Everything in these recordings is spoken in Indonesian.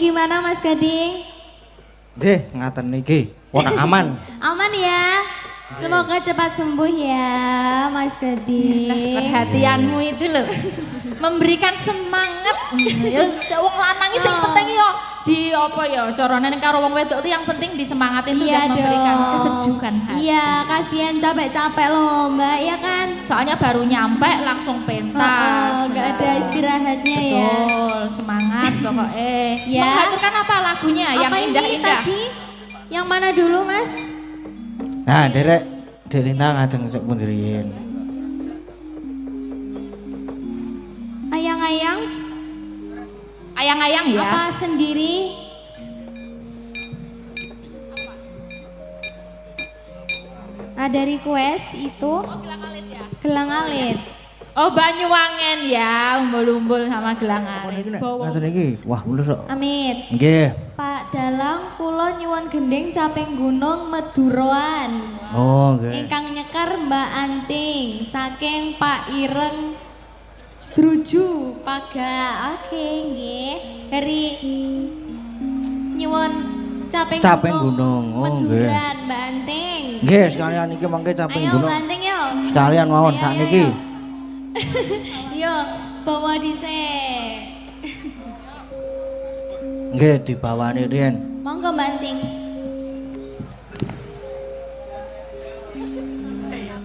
gimana Mas Gading? Nggih, ngaten niki. Wah, aman. Aman ya. Semoga cepat sembuh ya Mas Gading. Perhatianmu itu loh memberikan semangat. Ya wong lanang iki sing penting yo di apa ya carane ning karo wong wedok itu yang penting disemangatin tuh dan memberikan kesejukan hati. Iya, kasihan capek-capek loh Mbak, ya kan? Soalnya baru nyampe langsung pentas. Enggak ada istirahatnya ya. Betul, semangat pokoknya. Ya. Menghaturkan apa lagunya yang apa indah-indah? Tadi yang mana dulu Mas? Nah, derek Delina ngajeng sik pundirin. Ayang-ayang? Ayang-ayang ya. Apa sendiri? Ada request itu? Gelang alit ya. Gelang alit. Oh Banyuwangen ya, umbul-umbul sama gelang alit. Ngaten niki. Wah, mulus kok. Amit. Nggih. Pak Dalang kula nyuwun gending caping gunung Meduroan. Oh, nggih. Ingkang nyekar Mbak Anting saking Pak Ireng Druju Paga. Oke nggih. Dari nyuwun caping gunung. Oh, nggih. Meduran Mbak Anting. Nggih, sekalian iki mangke caping Ayo gunung. Mbak Anting yo. Sekalian mawon Ayo, sakniki. ayo. Yo, bawa dhisik. Nggih, dibawani riyen. Monggo Mbak Anting.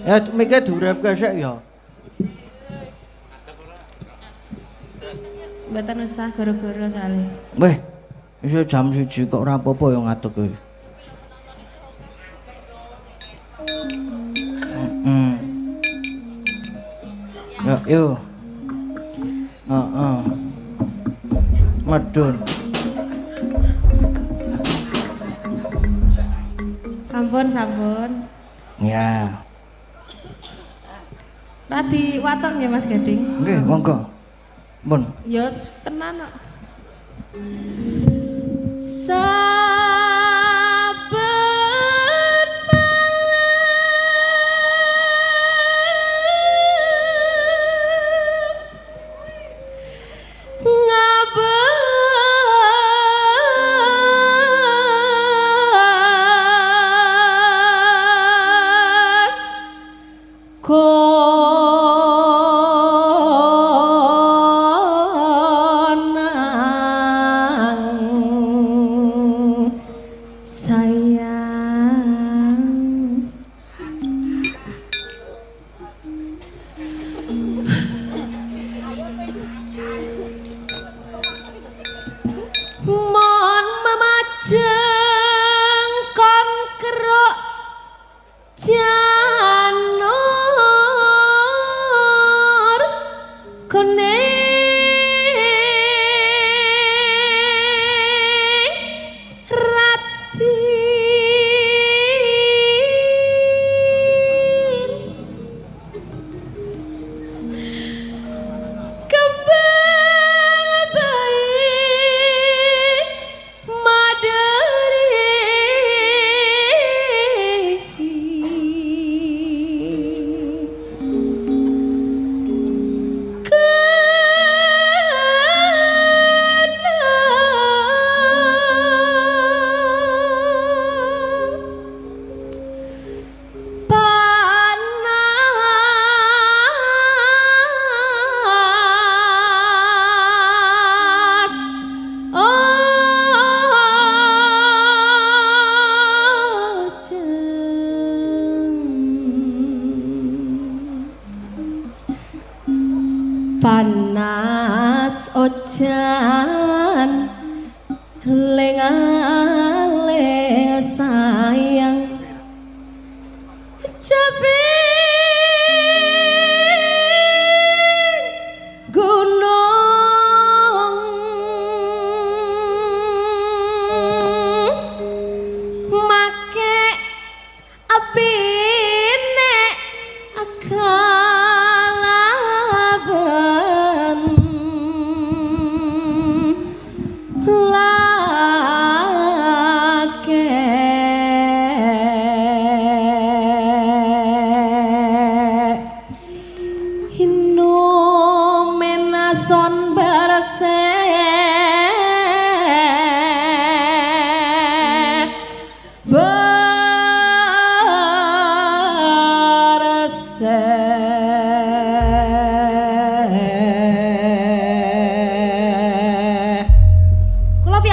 Ya mikir durepke sik ya. Mboten usah goro-goro soalnya. Weh, iso jam 1 kok ora apa-apa ya ngadeg kowe. Ya, yo. Heeh. Medun. Sampun. Ya. Radi waton ya Mas Gading. Nggih, monggo. Pun. Ya tenan kok. Saben malam ngabas konangan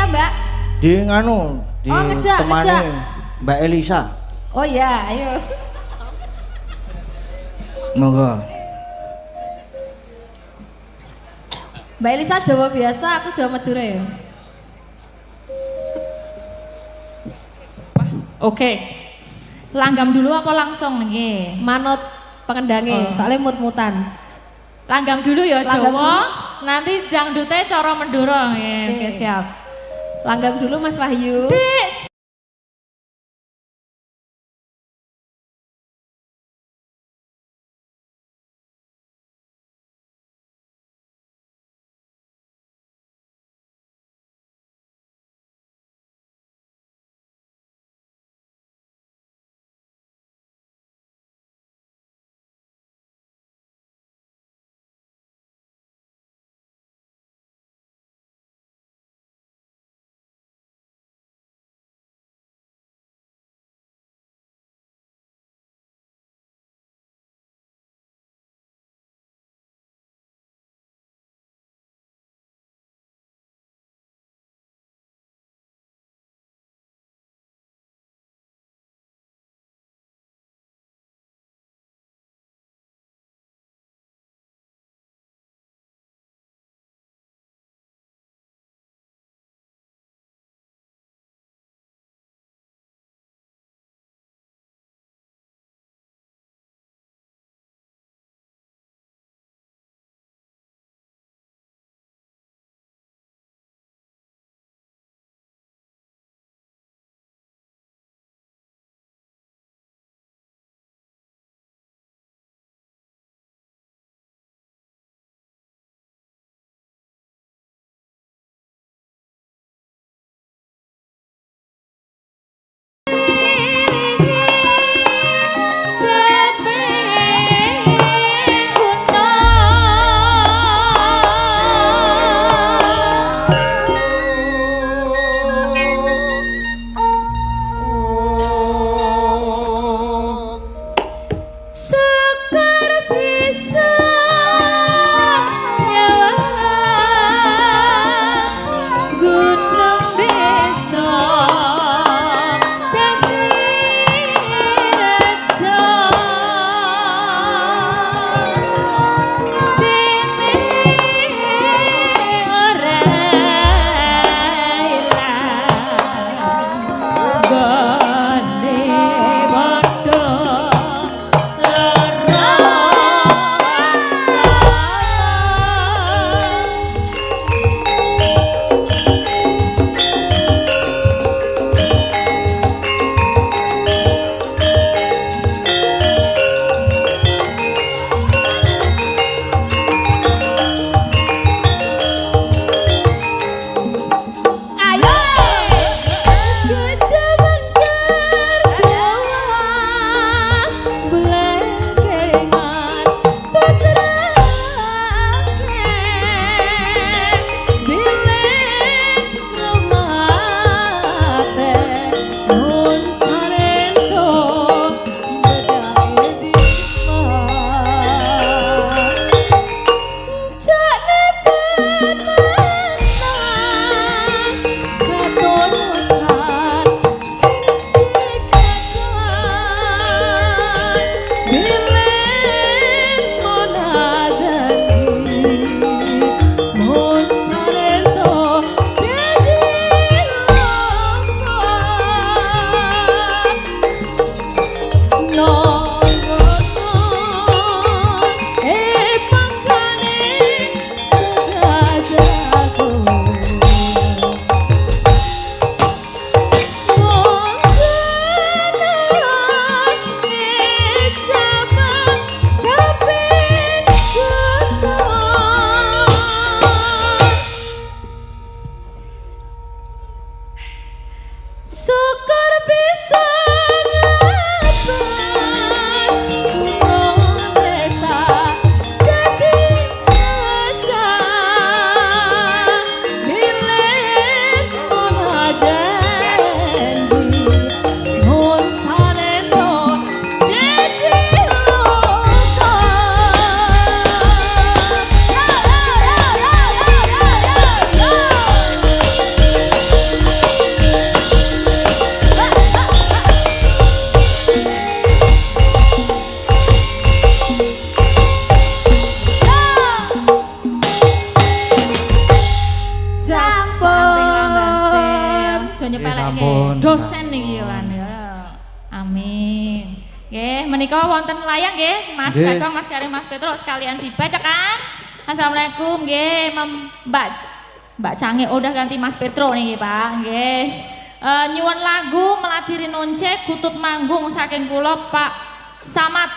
Mbak? Di nganu, di Oh, ngejak, temani ngejak. Mbak Elisa. Oh iya, ayo. Monggo. Mbak Elisa Jawa biasa, aku Jawa Madura ya. Oke. Langgam dulu apa langsung nggih? Manut pengendange, Oh. soalnya mut-mutan. Langgam dulu ya Langgam Jawa. Nanti dangdutnya cara Madura nggih. Oke, siap. Langgam dulu Mas Wahyu. Dik, aja nyepelekke. sampun. Dosen niki kan ya. Amin. Nggih, menika wonten layang nggih, Mas Nggih. Kakang, Mas Karim, Mas Petro sekalian dibacakan. Assalamualaikum nggih, Mbak Cange udah ganti Mas Petro niki, Pak. Nggih. Nyuwun lagu Meladiri Nonce Gutut Manggung saking kula Pak Samad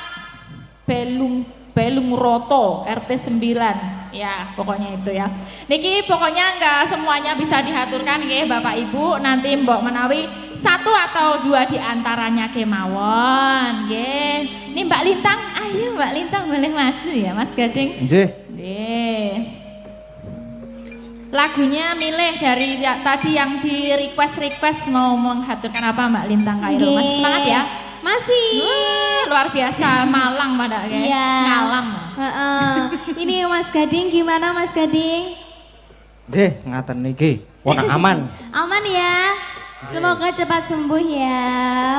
Belung Roto RT 9 ya pokoknya itu ya. Niki pokoknya enggak semuanya bisa dihaturkan nggih Bapak Ibu, nanti mbok menawi satu atau dua diantaranya kemawon nggih. Ini Mbak Lintang, ayo Mbak Lintang boleh maju ya Mas Gading. Nggih. Nggih. Lagunya milih dari tadi yang di request mau menghaturkan apa Mbak Lintang Kairo. Masih semangat ya? Masih. Luar biasa, Malang pada kayak Iya. ngalam. Ini Mas Gading gimana Mas Gading? Nggih, ngaten niki. Wong aman. Aman ya? Semoga cepat sembuh ya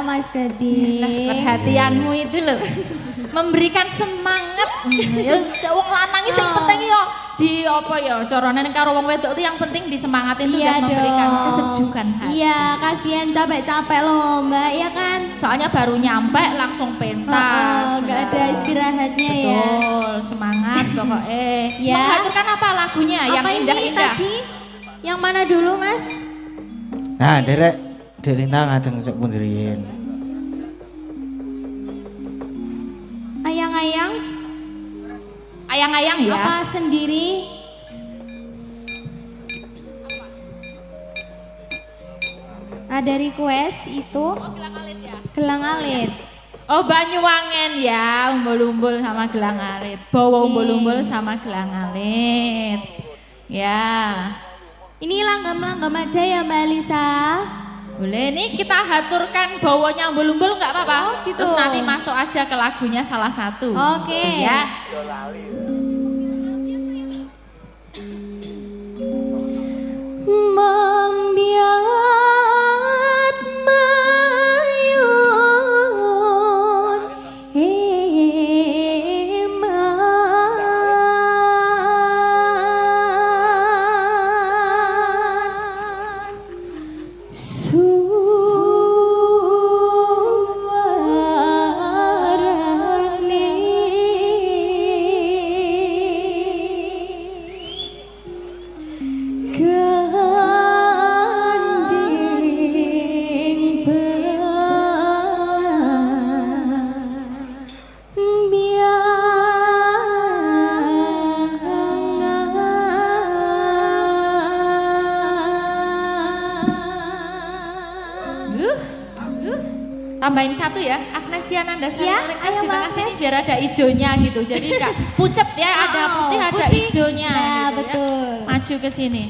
Mas Gading. Perhatianmu itu loh memberikan semangat. Ya wong lanang iki sing penting yo di apa ya carane karo wong wedok itu yang penting disemangatin itu dan memberikan kesejukan hati. Iya, kasihan capek-capek loh Mbak, ya kan? Soalnya baru nyampe langsung pentas. Gak ada istirahatnya ya. Betul, semangat pokoknya. Ya. Menghaturkan apa lagunya yang Apa ini indah-indah? tadi? Yang mana dulu Mas? Nah, derek Delina ngajeng cek pun riyin. Ayang-ayang? Ayang-ayang ya. Apa sendiri? Ada request itu? Gelang alit. Oh Banyuwangen ya, umbul-umbul sama gelang alit. Bawa umbul-umbul sama gelang alit. Ya. Ini langgam-langgam aja ya Mbak Lisa. Boleh nih kita haturkan bawanya umbul-umbul nggak apa-apa. Oh, gitu. Terus nanti masuk aja ke lagunya salah satu. Oke. Ya. Membiat mayun eman suarane gandeng Tambahin satu ya, Agnesia Nandasari Ya, ayo, di tengah Mbak sini Agnes. biar ada hijaunya gitu. Jadi enggak pucet ya, ada putih, ada putih. hijaunya. Nah, gitu betul. Ya. Maju ke sini.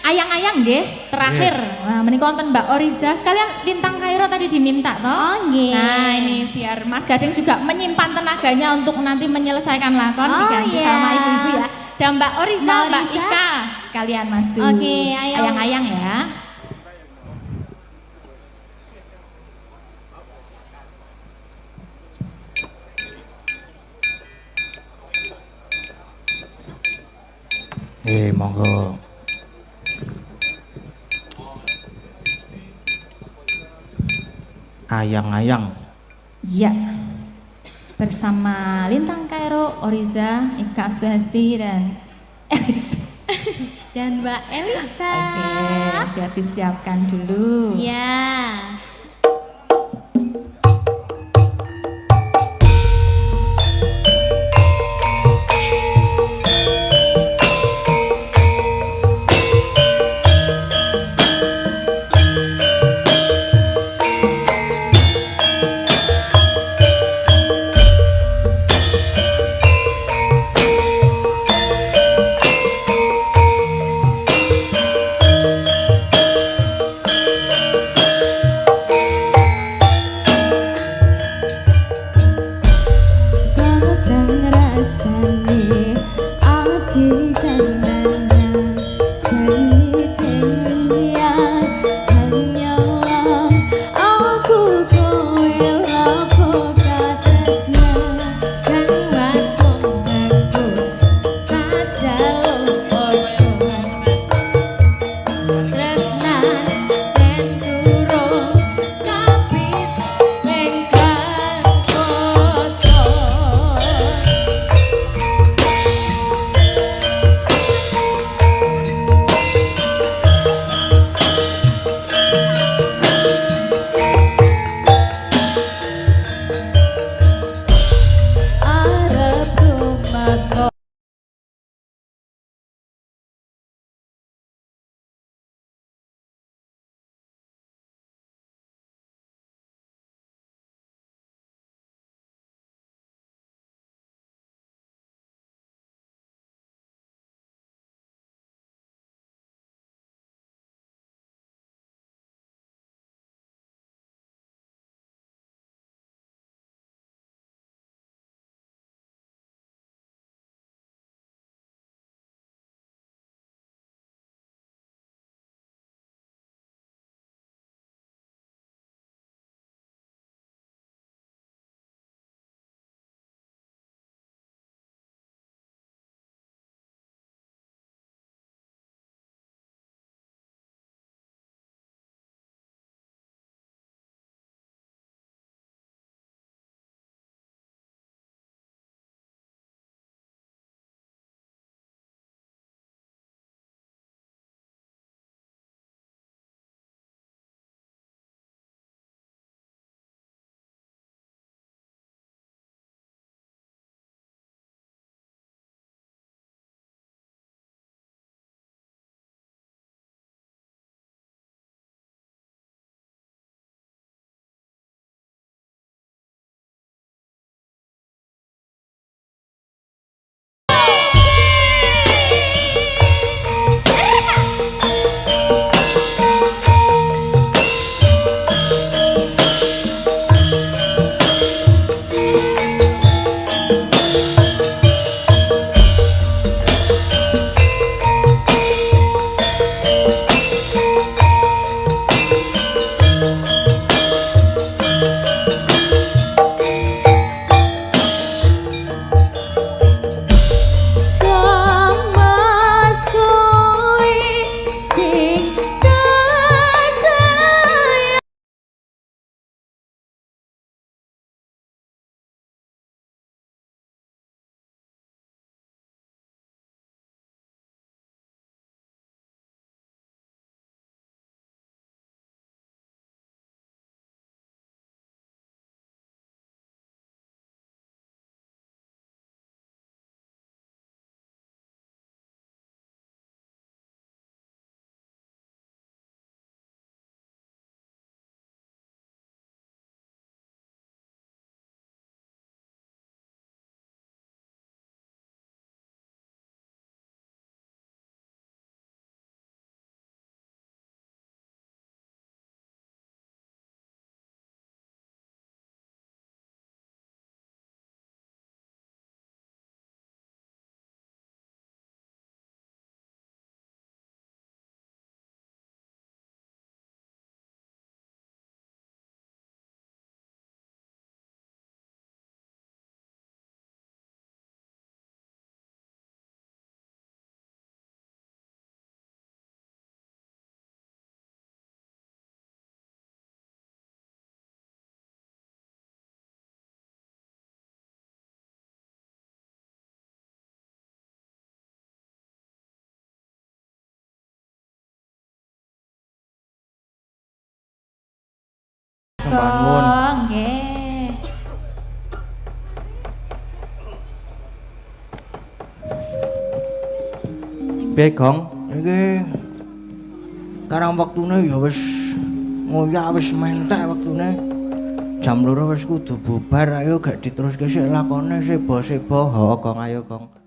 ayang-ayang nggih, terakhir. Nah, menika wonten Mbak Oriza, sekalian Lintang Kairo tadi diminta toh. Oh nggih. Nah, ini biar Mas Gading juga menyimpan tenaganya untuk nanti menyelesaikan lakon diganti sama ibu-ibu ya. Dan Mbak Oriza, Mbak Ika sekalian maju. Oke, ayo. Ayang-ayang ya. Monggo. Ayang-ayang. Ya. Bersama Lintang Kairo, Oriza, Ika Suhesti dan Elisa. Dan Mbak Elisa. Oke, biar disiapkan dulu. Ya. sembah nuwun. Nggih. Piye, Gong? Iki karang wektune ya wis ngoyak wis mentek wektune. Jam 2 wis kudu bubar, ayo gak diteruske sik lakone sebo-sebo. Ho, Gong, ayo, Gong.